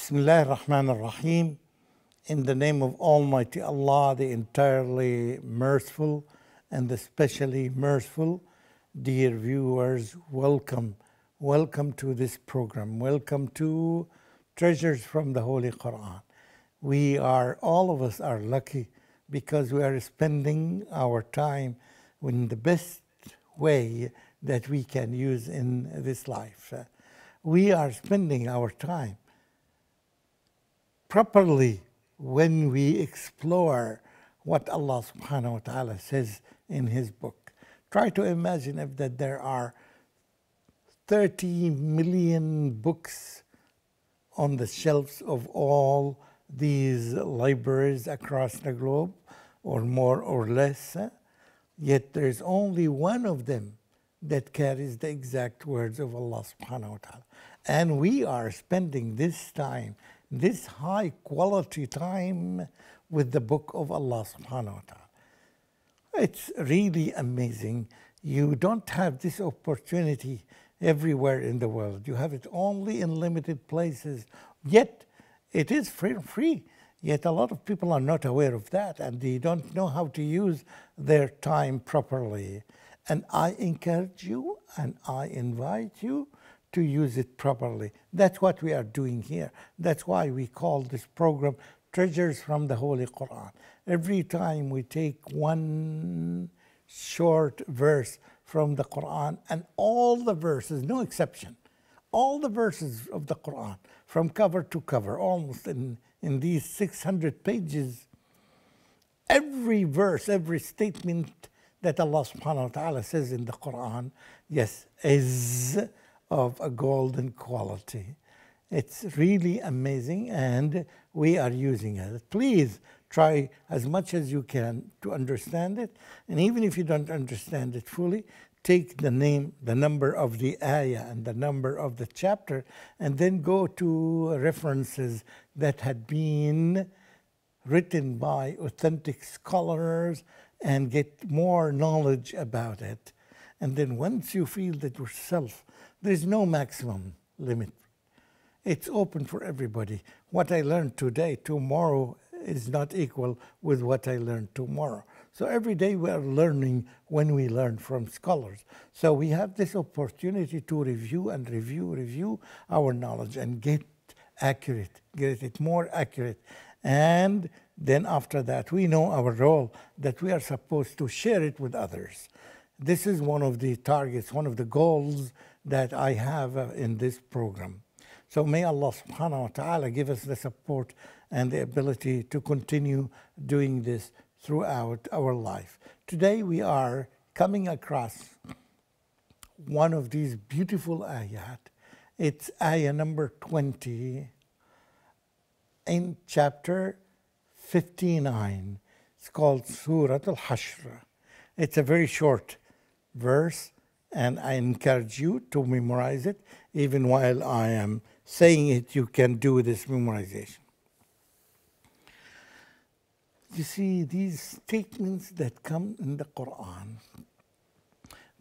Bismillah ar-Rahman ar-Rahim. In the name of Almighty Allah, the entirely merciful and the specially merciful. Dear viewers, welcome. Welcome to this program. Welcome to Treasures from the Holy Quran. All of us are lucky because we are spending our time in the best way that we can use in this life. We are spending our time properly when we explore what Allah subhanahu wa ta'ala says in His book. Try to imagine if that there are 30 million books on the shelves of all these libraries across the globe, or more or less, yet there is only one of them that carries the exact words of Allah subhanahu wa ta'ala. And we are spending this time, this high quality time, with the book of Allah subhanahu wa ta'ala. It's really amazing. You don't have this opportunity everywhere in the world. You have it only in limited places. Yet it is free. Yet a lot of people are not aware of that, and they don't know how to use their time properly. And I encourage you and I invite you to use it properly. That's what we are doing here. That's why we call this program Treasures from the Holy Quran. Every time we take one short verse from the Quran, and all the verses, no exception, all the verses of the Quran, from cover to cover, almost in these 600 pages, every verse, every statement that Allah subhanahu wa ta'ala says in the Quran, yes, is of a golden quality. It's really amazing, and we are using it. Please try as much as you can to understand it, and even if you don't understand it fully, take the name, the number of the ayah and the number of the chapter, and then go to references that had been written by authentic scholars and get more knowledge about it. And then once you feel that yourself, there's no maximum limit. It's open for everybody. What I learned today, tomorrow is not equal with what I learned tomorrow. So every day we are learning when we learn from scholars. So we have this opportunity to review and review our knowledge and get it more accurate. And then after that, we know our role, that we are supposed to share it with others. This is one of the targets, one of the goals that I have in this program. So may Allah subhanahu wa ta'ala give us the support and the ability to continue doing this throughout our life. Today we are coming across one of these beautiful ayat. It's ayah number 20 in chapter 59. It's called Surah Al-Hashr. It's a very short verse, and I encourage you to memorize it. Even while I am saying it, you can do this memorization. You see, these statements that come in the Quran,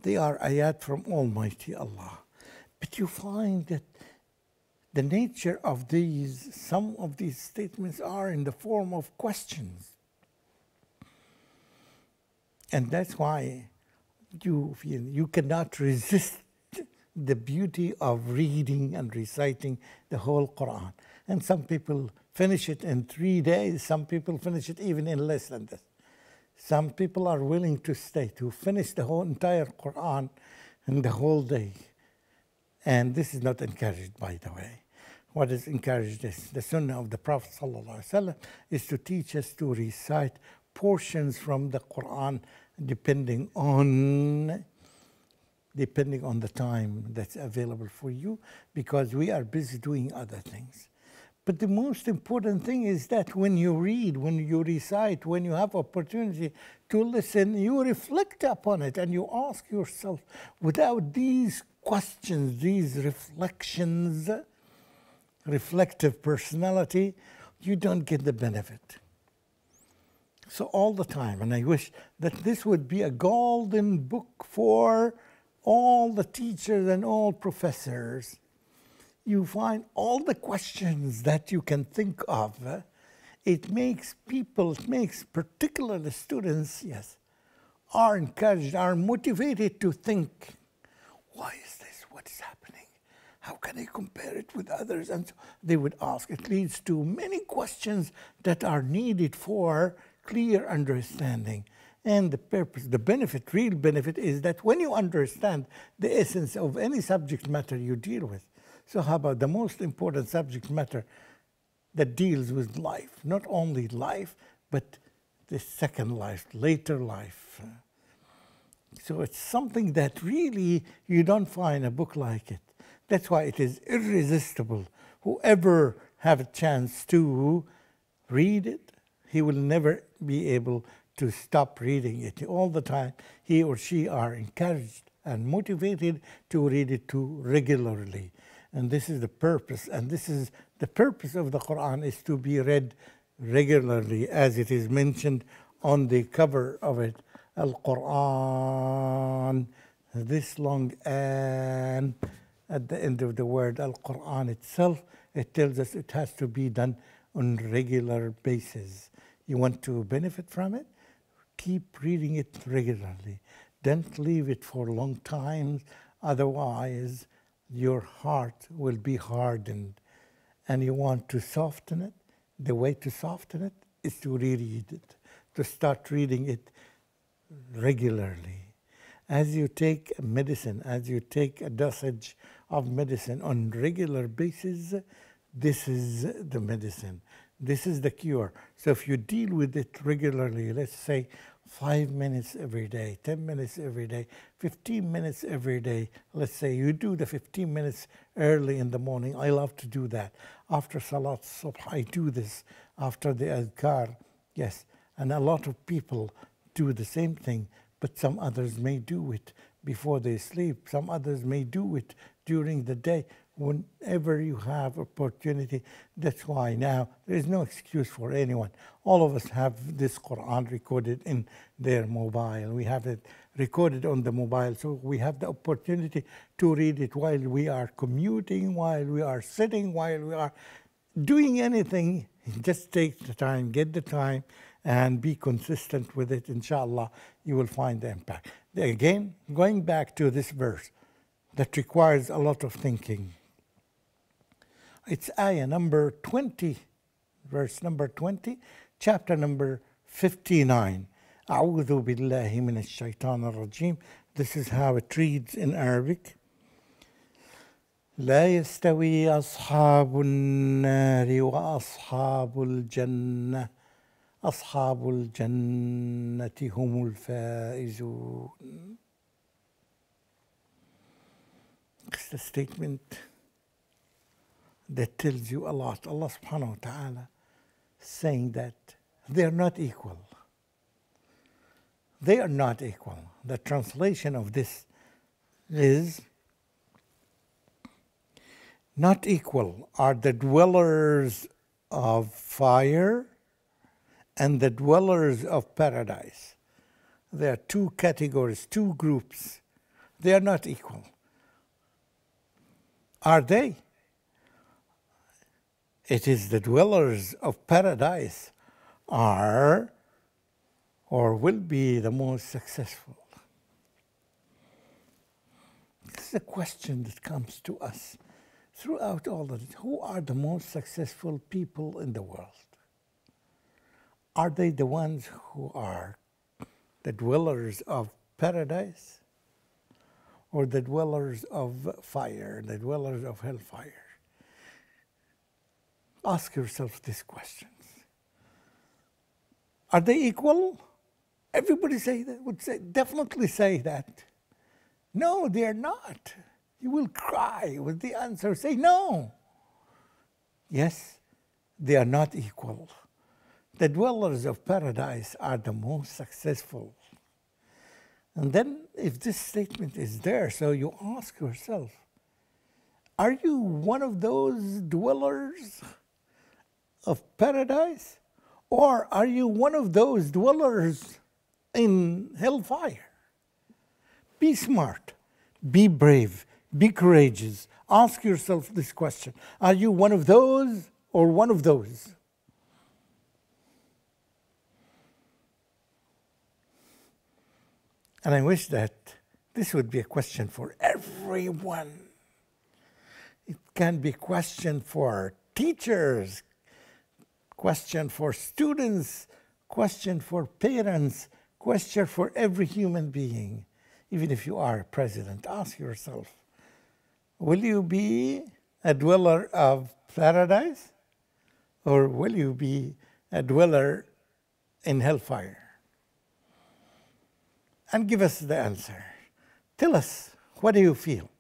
they are ayat from Almighty Allah. But you find that the nature of these, some of these statements are in the form of questions. And that's why you cannot resist the beauty of reading and reciting the whole Quran. And some people finish it in 3 days. Some people finish it even in less than that. Some people are willing to finish the whole entire Quran in the whole day. And this is not encouraged, by the way. What is encouraged is the Sunnah of the Prophet ﷺ is to teach us to recite portions from the Quran depending on the time that's available for you, because we are busy doing other things. But the most important thing is that when you read, when you recite, when you have opportunity to listen, you reflect upon it and you ask yourself, without these questions, these reflections, reflective personality, you don't get the benefit. So all the time, and I wish that this would be a golden book for all the teachers and all professors. you find all the questions that you can think of. It makes people, it makes particularly students, yes, are encouraged, are motivated to think, why is this? What is happening? How can I compare it with others? And so they would ask. It leads to many questions that are needed for clear understanding. And the purpose, the benefit, real benefit is that when you understand the essence of any subject matter you deal with, so how about the most important subject matter that deals with life, not only life, but the second life, later life. So it's something that really you don't find a book like it. That's why it is irresistible. Whoever have a chance to read it, he will never be able to stop reading it. All the time, he or she are encouraged and motivated to read it too regularly. And this is the purpose. And this is the purpose of the Quran, is to be read regularly, as it is mentioned on the cover of it. Al-Quran, this long and at the end of the word Al-Quran itself, it tells us it has to be done on regular basis. You want to benefit from it? Keep reading it regularly. Don't leave it for long times, otherwise your heart will be hardened. And you want to soften it. The way to soften it is to reread it, to start reading it regularly. As you take medicine, as you take a dosage of medicine on regular basis, this is the medicine. This is the cure. So if you deal with it regularly, let's say 5 minutes every day, 10 minutes every day, 15 minutes every day. Let's say you do the 15 minutes early in the morning. I love to do that. After Salat Subh, I do this. After the Adhkar, yes. And a lot of people do the same thing, but some others may do it before they sleep. Some others may do it during the day. Whenever you have opportunity, that's why now there is no excuse for anyone. All of us have this Quran recorded in their mobile. We have it recorded on the mobile, so we have the opportunity to read it while we are commuting, while we are sitting, while we are doing anything. Just take the time, get the time, and be consistent with it. Inshallah, you will find the impact. Again, going back to this verse that requires a lot of thinking. It's ayah number 20, verse number 20, chapter number 59. أعوذ بالله من الشيطان الرجيم. This is how it reads in Arabic. لا يستوي أصحاب النار وأصحاب الجنة أصحاب الجنة هم الفائزون. It's a statement that tells you a lot. Allah subhanahu wa ta'ala saying that they are not equal. They are not equal. The translation of this is, not equal are the dwellers of fire and the dwellers of paradise. There are two categories, two groups. They are not equal. Are they? It is the dwellers of paradise are or will be the most successful. This is a question that comes to us throughout all of it. Who are the most successful people in the world? Are they the ones who are the dwellers of paradise, or the dwellers of fire, the dwellers of hellfire? Ask yourself these questions. Are they equal? Everybody say that, would say, definitely say that. No, they are not. You will cry with the answer. Say no. Yes, they are not equal. The dwellers of paradise are the most successful. And then if this statement is there, so you ask yourself, are you one of those dwellers of paradise? Or are you one of those dwellers in hellfire? Be smart, be brave, be courageous. Ask yourself this question. Are you one of those or one of those? And I wish that this would be a question for everyone. It can be a question for teachers, question for students, question for parents, question for every human being. Even if you are a president, ask yourself, will you be a dweller of paradise or will you be a dweller in hellfire? And give us the answer. Tell us, what do you feel?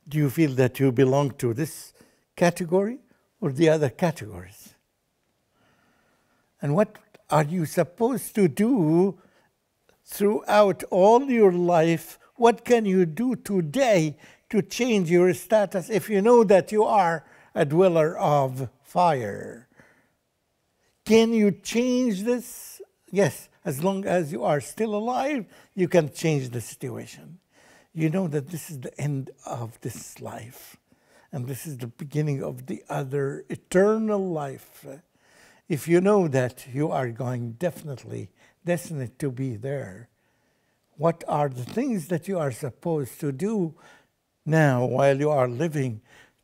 Do you feel that you belong to this category or the other categories? And what are you supposed to do throughout all your life? What can you do today to change your status if you know that you are a dweller of fire? Can you change this? Yes, as long as you are still alive, you can change the situation. You know that this is the end of this life, and this is the beginning of the other eternal life. If you know that you are going definitely destined to be there, what are the things that you are supposed to do now while you are living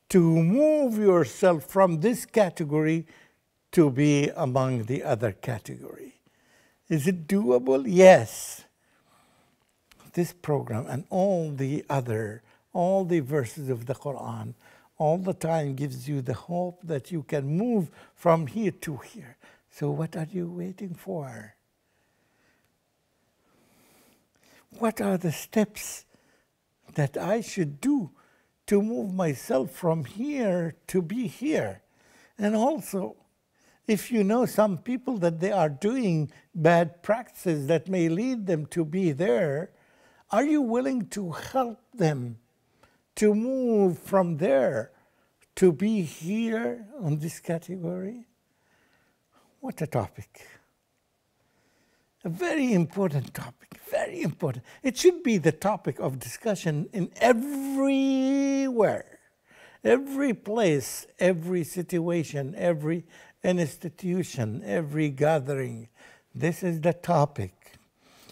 to move yourself from this category to be among the other category? Is it doable? Yes. This program and all the verses of the Quran all the time gives you the hope that you can move from here to here. So what are you waiting for? What are the steps that I should do to move myself from here to be here? And also, if you know some people that they are doing bad practices that may lead them to be there, are you willing to help them to move from there to be here on this category? What a topic. A very important topic, very important. It should be the topic of discussion in everywhere, every place, every situation, every institution, every gathering. This is the topic,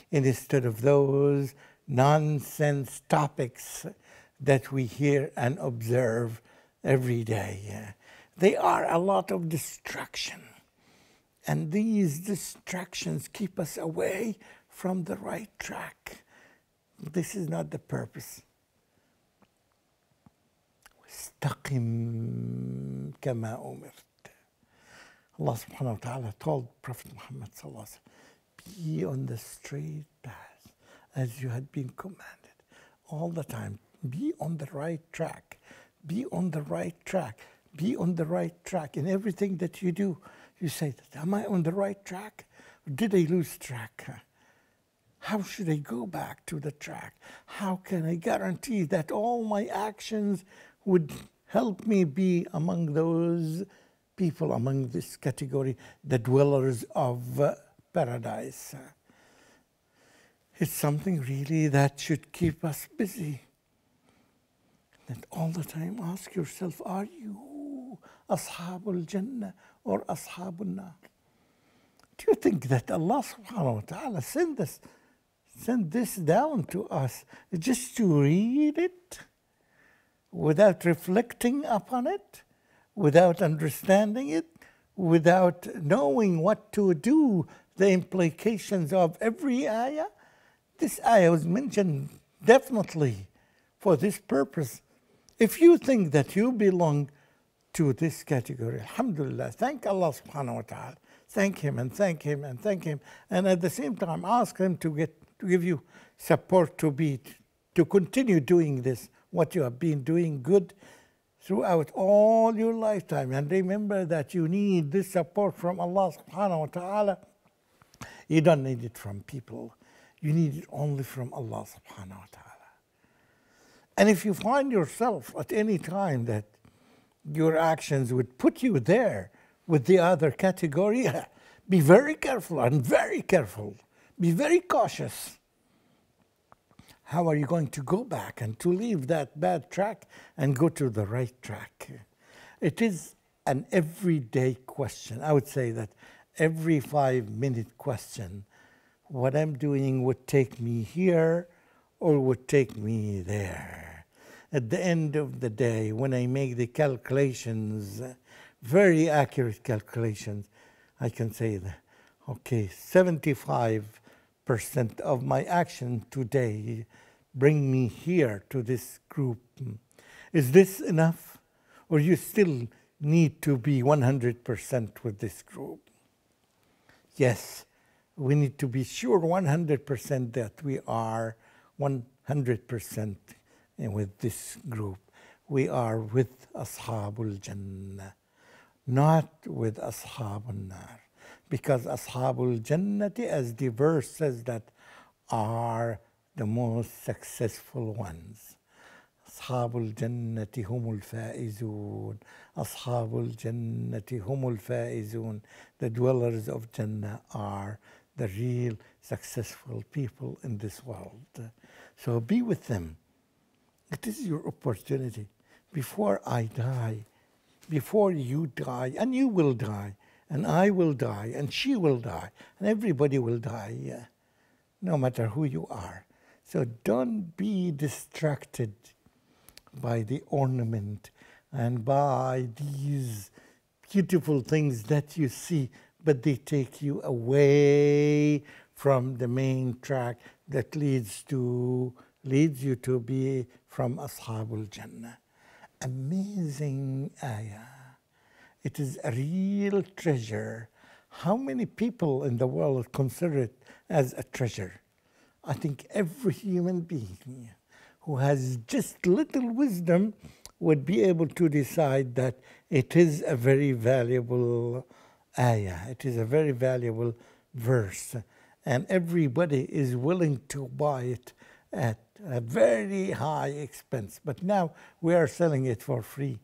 instead of those nonsense topics that we hear and observe every day. They are a lot of distraction. And these distractions keep us away from the right track. This is not the purpose. استقم كما أمرت. Allah subhanahu wa ta'ala told Prophet Muhammad sallallahu alaihi wasallam, be on the straight path as you had been commanded. All the time, be on the right track. Be on the right track. Be on the right track in everything that you do. You say, am I on the right track? Or did I lose track? How should I go back to the track? How can I guarantee that all my actions would help me be among those people, among this category, the dwellers of paradise? It's something really that should keep us busy. And all the time ask yourself, are you Ashabul Jannah or Ashabul Nar? Do you think that Allah subhanahu wa ta'ala sent this down to us just to read it without reflecting upon it, without understanding it, without knowing what to do, the implications of every ayah? This ayah was mentioned definitely for this purpose. If you think that you belong to this category, alhamdulillah, thank Allah subhanahu wa ta'ala. Thank Him and thank Him and thank Him. And at the same time, ask Him to give you support to continue doing this, what you have been doing good throughout all your lifetime. And remember that you need this support from Allah subhanahu wa ta'ala. You don't need it from people. You need it only from Allah subhanahu wa ta'ala. And if you find yourself at any time that your actions would put you there with the other category, be very careful and very careful. Be very cautious. How are you going to go back and to leave that bad track and go to the right track? It is an everyday question. I would say that every 5-minute question, what I'm doing would take me here or would take me there. At the end of the day, when I make the calculations, very accurate calculations, I can say that, okay, 75% of my action today bring me here to this group. Is this enough? Or you still need to be 100% with this group? Yes, we need to be sure 100% that we are 100% with this group. We are with Ashabul Jannah, not with Ashabul Nar. Because Ashabul Jannati, as the verse says, that are the most successful ones. Ashabul Jannati humul faizun. Ashabul Jannati humul faizun. The dwellers of Jannah are the real successful people in this world. So be with them. It is your opportunity. Before I die, before you die, and you will die, and I will die, and she will die, and everybody will die, no matter who you are. So don't be distracted by the ornament and by these beautiful things that you see, but they take you away from the main track that leads you to be from Ashabul Jannah. Amazing ayah. It is a real treasure. How many people in the world consider it as a treasure? I think every human being who has just little wisdom would be able to decide that it is a very valuable ayah. It is a very valuable verse. And everybody is willing to buy it at a very high expense. But now we are selling it for free.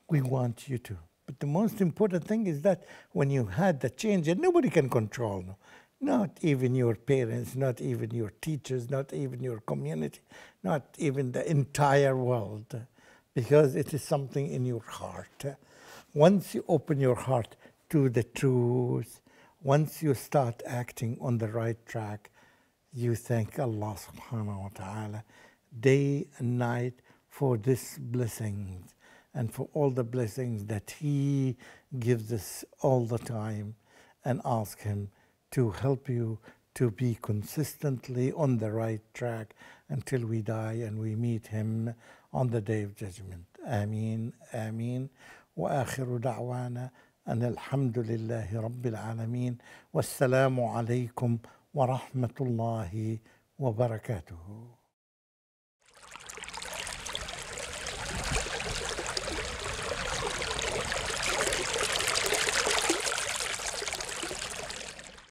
We want you to. But the most important thing is that when you had the change, and nobody can control, not even your parents, not even your teachers, not even your community, not even the entire world, because it is something in your heart. Once you open your heart to the truth, once you start acting on the right track, you thank Allah subhanahu wa ta'ala day and night for this blessings and for all the blessings that He gives us all the time, and ask Him to help you to be consistently on the right track until we die and we meet Him on the Day of Judgment. Ameen, ameen. وآخر دعوانا أن الحمد لله رب العالمين والسلام عليكم ورحمة الله وبركاته.